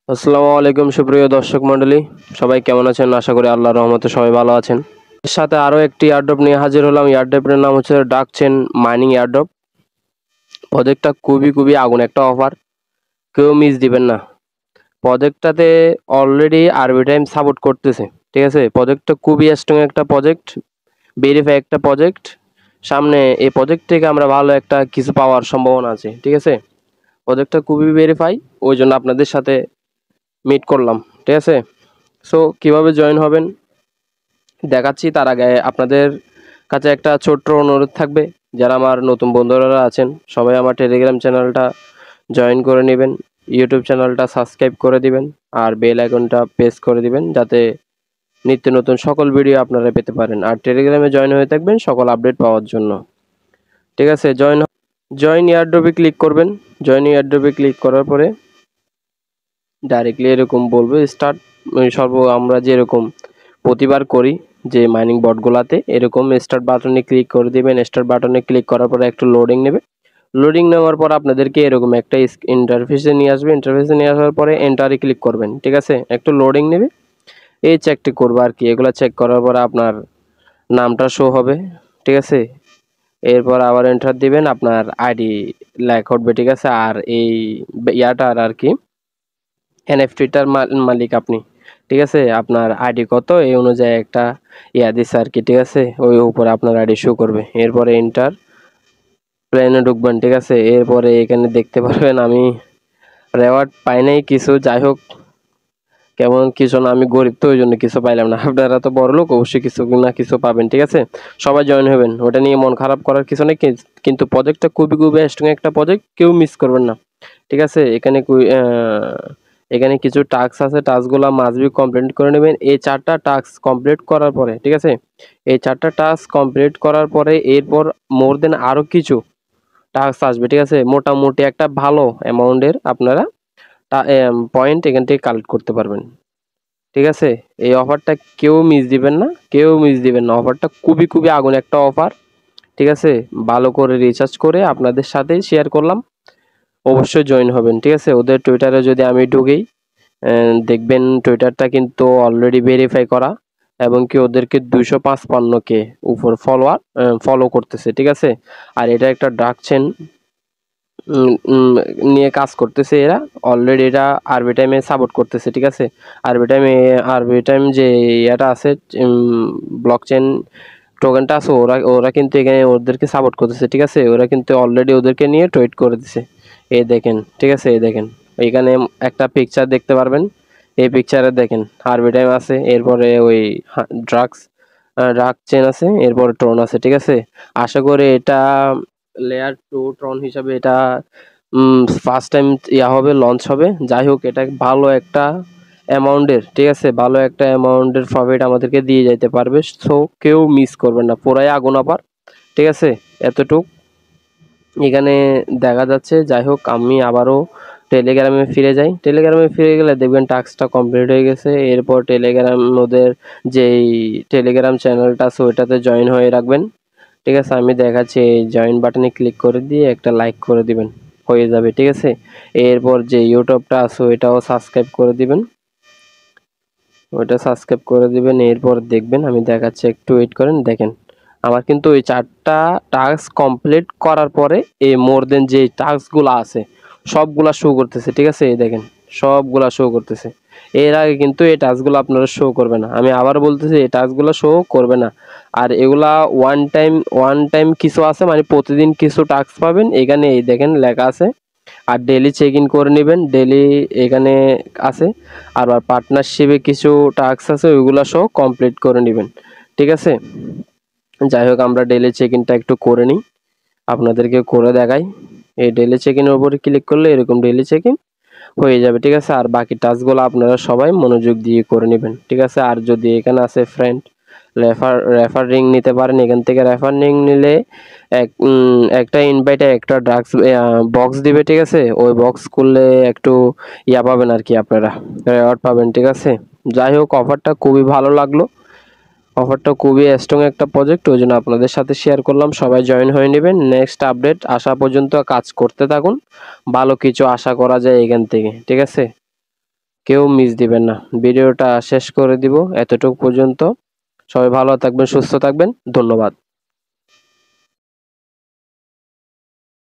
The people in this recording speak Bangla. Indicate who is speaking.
Speaker 1: আসসালামু আলাইকুম সুপ্রিয় দর্শক মণ্ডলী, সবাই কেমন আছেন? আশা করি আল্লাহর রহমতে সবাই ভালো আছেন। এর সাথে আরও একটি এয়ারড্রপ নিয়ে হাজির হলাম। এয়ারড্রপের নাম হচ্ছে ডার্ক চেইন মাইনিং এয়ারড্রপ। প্রজেক্টটা খুবই আগুন একটা অফার, কেউ মিস দিবেন না। প্রজেক্টটাতে অলরেডি আরবি টাইম সাপোর্ট করতেছে, ঠিক আছে। প্রজেক্টটা খুবই স্ট্রং একটা প্রজেক্ট, ভেরিফাই একটা প্রজেক্ট। সামনে এই প্রজেক্ট থেকে আমরা ভালো একটা কিছু পাওয়ার সম্ভাবনা আছে, ঠিক আছে। প্রজেক্টটা খুবই ভেরিফাই, ওই জন্য আপনাদের সাথে মিট করলাম, ঠিক আছে। সো কিভাবে জয়েন হবেন দেখাচ্ছি। তার আগে আপনাদের কাছে একটা ছোট্ট অনুরোধ থাকবে, যারা আমার নতুন বন্ধুরা আছেন সবাই আমার টেলিগ্রাম চ্যানেলটা জয়েন করে নেবেন, ইউটিউব চ্যানেলটা সাবস্ক্রাইব করে দিবেন, আর বেল আইকনটা প্রেস করে দিবেন, যাতে নিত্য নতুন সকল ভিডিও আপনারা পেতে পারেন। আর টেলিগ্রামে জয়েন হয়ে থাকবেন সকল আপডেট পাওয়ার জন্য, ঠিক আছে। জয়েন এয়ারড্রপে ক্লিক করবেন। জয়েন এয়ারড্রপে ক্লিক করার পরে ডাইরেক্টলি এরকম বলবে স্টার্ট। আমরা যেরকম প্রতিবার করি যে মাইনিং বটগুলাতে, এরকম স্টার্ট বাটনে ক্লিক করে দিবেন। স্টার্ট বাটনে ক্লিক করার পরে একটু লোডিং নেবে। লোডিং নেওয়ার পর আপনাদেরকে এরকম একটা ইন্টারফেসে নিয়ে আসবে। ইন্টারফেসে নিয়ে আসার পরে এন্টারে ক্লিক করবেন, ঠিক আছে। একটু লোডিং নেবে, এই চেকটি করবো আর কি। এগুলো চেক করার পরে আপনার নামটা শো হবে, ঠিক আছে। এরপর আবার এন্টার দিবেন, আপনার আইডি লেখা উঠবে, ঠিক আছে। আর এই ইয়াটার আর কি এনএফটিটার মালিক আপনি, ঠিক আছে। আপনার আইডি কত এই অনুযায়ী একটা ইয়া দিচ্ছে আর কি, ঠিক আছে। ওই উপরে আপনার আইডি শো করবে। এরপরে এন্টার প্লেনে ঢুকবেন, ঠিক আছে। এরপরে এখানে দেখতে পারবেন আমি রেওয়ার্ড পাই নাই কিছু, যাই হোক কেমন কিছু না, আমি গরিব তো ওই জন্য কিছু পাইলাম না। আপনারা তো বড় লোক, অবশ্যই কিছু না কিছু পাবেন, ঠিক আছে। সবাই জয়েন হবেন, ওটা নিয়ে মন খারাপ করার কিছু নেই। কিন্তু প্রজেক্টটা খুবই স্ট্রং একটা প্রজেক্ট, কেউ মিস করবেন না, ঠিক আছে। এখানে কিছু টাস্ক আছে, টাস্কগুলো মাস্ট বি কমপ্লিট করে নেবেন। এই 4টা টাস্ক কমপ্লিট করার পরে, ঠিক আছে, এই 4টা টাস্ক কমপ্লিট করার পরে এরপর মোর দেন আরও কিছু টাস্ক আসবে, ঠিক আছে। মোটামুটি একটা ভালো অ্যামাউন্টের আপনারা পয়েন্ট এখান থেকে কালেক্ট করতে পারবেন, ঠিক আছে। এই অফারটা কেউ মিস দিবেন না, কেউ মিস দিবেন না। অফারটা খুবই আগুন একটা অফার, ঠিক আছে। ভালো করে রিচার্জ করে আপনাদের সাথে শেয়ার করলাম, অবশ্যই জয়েন হবেন, ঠিক আছে। ওদের টুইটারে যদি আমি ঢুকি দেখবেন টুইটারটা কিন্তু অলরেডি ভেরিফাই করা, এবং কি ওদেরকে 255K উপর ফলো করতেছে, ঠিক আছে। আর এটা একটা ডার্ক চেইন নিয়ে কাজ করতেছে এরা। অলরেডি এটা আরবি টাইমে সাপোর্ট করতেছে, ঠিক আছে। আরবি টাইম যে এটা আছে ব্লক চেইন টোকেনটা আছে, ওরা কিন্তু এখানে ওদেরকে সাপোর্ট করতেছে, ঠিক আছে। ওরা কিন্তু অলরেডি ওদেরকে নিয়ে টুইট করে দিছে, এই দেখেন, ঠিক আছে। এই দেখেন এখানে একটা পিকচার দেখতে পারবেন, এই পিকচারে দেখেন আরবি টাইম আছে, এরপরে ওই ড্রাগ চেন আছে, এরপরে ট্রন আছে, ঠিক আছে। আশা করি এটা লেয়ার 2 ট্রন হিসাবে এটা ফার্স্ট টাইম ইয়া হবে, লঞ্চ হবে। যাই হোক এটা ভালো একটা অ্যামাউন্টের, ঠিক আছে, ভালো একটা অ্যামাউন্টের প্রফিট আমাদেরকে দিয়ে যাইতে পারবে। সো কেউ মিস করবেন না, পুরাই আগুন অফার, ঠিক আছে। এতটুক এখানে দেখা যাচ্ছে। যাই হোক আমি আবারও টেলিগ্রামে ফিরে যাই। টেলিগ্রামে ফিরে গেলে দেখবেন টাস্কটা কমপ্লিট হয়ে গেছে। এরপর টেলিগ্রাম ওদের যেই টেলিগ্রাম চ্যানেলটা আছে ওইটাতে জয়েন হয়ে রাখবেন, ঠিক আছে। আমি দেখাচ্ছি, এই জয়েন বাটনে ক্লিক করে দিয়ে একটা লাইক করে দিবেন, হয়ে যাবে, ঠিক আছে। এরপর যে ইউটিউবটা আছে ওইটাও সাবস্ক্রাইব করে দিবেন, ওইটা সাবস্ক্রাইব করে দিবেন। এরপর দেখবেন আমি দেখাচ্ছি, একটু ওয়েট করেন। দেখেন আমার কিন্তু ওই 4টা টাস্ক কমপ্লিট করার পরে এই মোর দেন যে টাস্কগুলো আছে সবগুলা শো করতেছে, ঠিক আছে। এই দেখেন সবগুলা শো করতেছে। এর আগে কিন্তু এই টাস্কগুলো আপনারা শো করবে না, আমি আবার বলতেছি এই টাস্কগুলো শো করবে না। আর এগুলা ওয়ান টাইম কিছু আছে, মানে প্রতিদিন কিছু টাস্ক পাবেন। এখানে এই দেখেন লেখা আছে। আর ডেলি চেক ইন করে নেবেন, ডেলি এখানে আছে। আর পার্টনারশিপে কিছু টাস্ক আছে, ওইগুলো সহ কমপ্লিট করে নেবেন, ঠিক আছে। যাই হোক আমরা ডেলি চেক ইনটা একটু করে নিই, আপনাদেরকে করে দেখাই। এই ডেলি চেক ইনের উপরে ক্লিক করলে এরকম ডেলি চেক ইন হয়ে যাবে, ঠিক আছে। আর বাকি টাস্কগুলো আপনারা সবাই মনোযোগ দিয়ে করে নেবেন, ঠিক আছে। আর যদি এখানে আছে ফ্রেন্ড রেফার রিং নিতে পারেন, এখান থেকে রেফার রিং নিলে একটা ইনভাইটে একটা ড্রাগস বক্স দিবে, ঠিক আছে। ওই বক্স করলে একটু ইয়া পাবেন আর কি, আপনারা রেওয়ার্ড পাবেন, ঠিক আছে। যাই হোক অফারটা খুবই ভালো লাগলো, অফারটা খুবই স্ট্রং একটা প্রজেক্ট, ওই জন্য আপনাদের সাথে শেয়ার করলাম। সবাই জয়েন হয়ে নেবেন, নেক্সট আপডেট আসা পর্যন্ত কাজ করতে থাকুন, ভালো কিছু আশা করা যায় এখান থেকে, ঠিক আছে। কেউ মিস দিবেন না। ভিডিওটা শেষ করে দিব এতটুকু পর্যন্ত। সবাই ভালো থাকবেন, সুস্থ থাকবেন। ধন্যবাদ।